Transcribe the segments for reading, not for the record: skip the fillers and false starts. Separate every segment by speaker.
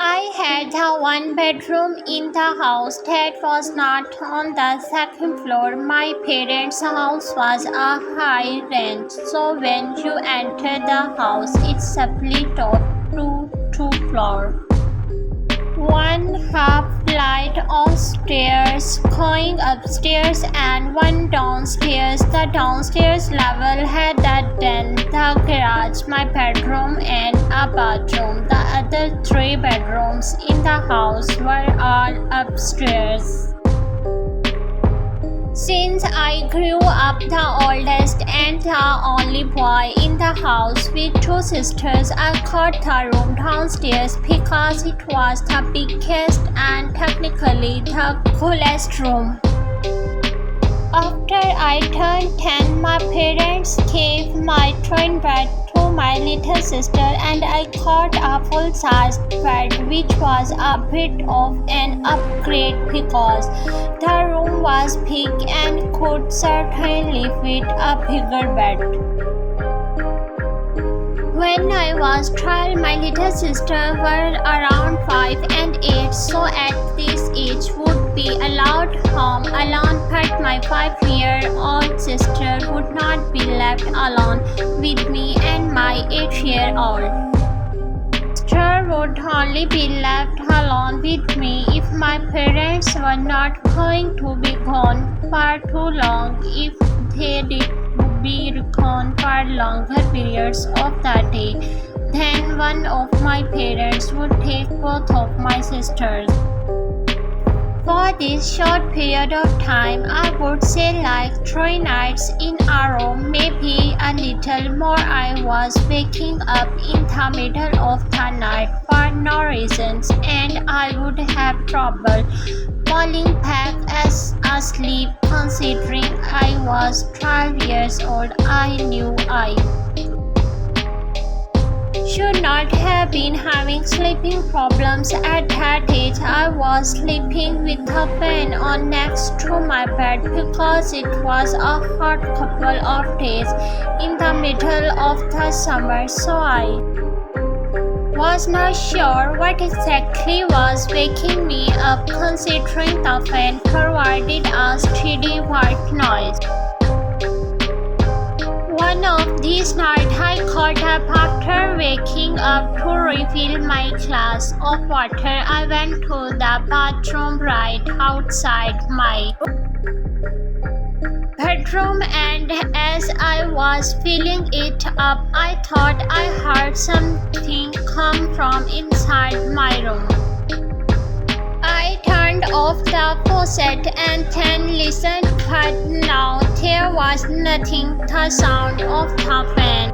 Speaker 1: I had the one bedroom in the house that was not on the second floor. My parents' house was a high rent, so when you enter the house, it's split off to two floors. One half flight of stairs going upstairs and one downstairs. The downstairs level had a den, the garage, my bedroom, and a bathroom. The other three bedrooms in the house were all upstairs. Since I grew up the oldest and the only boy in the house with two sisters, I got the room downstairs because it was the biggest and technically the coolest room. After I turned 10, my parents gave my twin bed to my little sister and I got a full-sized bed which was a bit of an upgrade because the room was big and could certainly fit a bigger bed. When I was 12, my little sister were around 5 and 8, so at this age would be allowed home alone, but my 5-year-old sister would not be left alone with me and my 8-year-old sister would only be left alone with me if my parents were not going to be gone for too long. If they did be gone for longer periods of the day, then one of my parents would take both of my sisters. For this short period of time, I would say like 3 nights in a row, maybe a little more. I was waking up in the middle of the night for no reasons, and I would have trouble falling back as asleep. Considering I was 12 years old, I knew I should not have been having sleeping problems at that age. I was sleeping with a fan on next to my bed because it was a hot couple of days in the middle of the summer, so I was not sure what exactly was waking me up, considering the fan provided a steady white noise. One of these nights I got up after waking up to refill my glass of water. I went to the bathroom right outside my bedroom, and as I was filling it up, I thought I heard something come from inside my room. I turned off the faucet and then listened, but now there was nothing, the sound of the fan.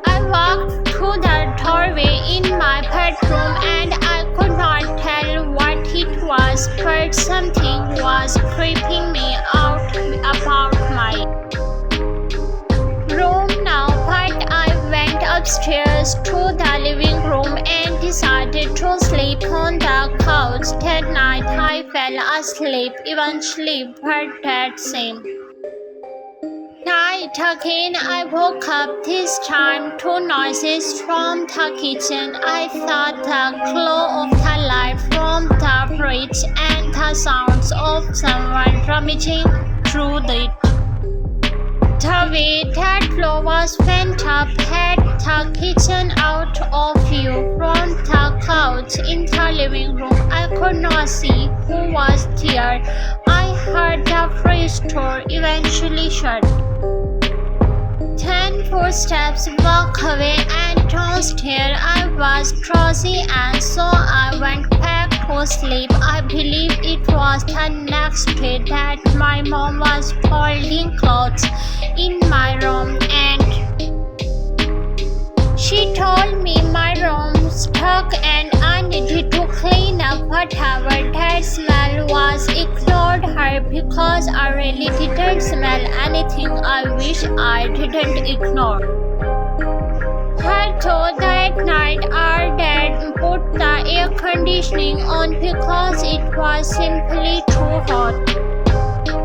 Speaker 1: I walked to the doorway in my bedroom and I could not tell what it was, but something was creeping me out about my room now. But I went upstairs to the living room and decided to sleep on the couch. That night I fell asleep eventually, but that same night again I woke up, this time to noises from the kitchen. I thought the glow of the light from the fridge and the sounds of someone rummaging through it. The way that glow was went up had the kitchen out of view from the couch in the living room. I could not see who was there. I heard the fridge door eventually shut. 10 footsteps walk away and downstairs. I was drowsy and so I went back to sleep. I believe it was the next day that my mom was folding clothes in my room and she told me my room stunk and I needed to clean up whatever that smell was. Ignored her because I really didn't smell anything. I wish I didn't ignore her. Though that night our dad put the air conditioning on because it was simply too hot.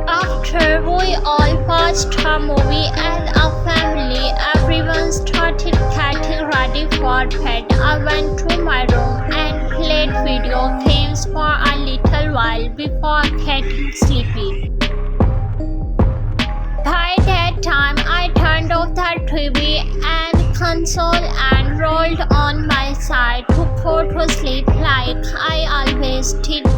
Speaker 1: After we all watched a movie as a family, everyone started getting ready for bed. I went to my room played video games for a little while before getting sleepy. By that time, I turned off the TV and console and rolled on my side to go to sleep like I always did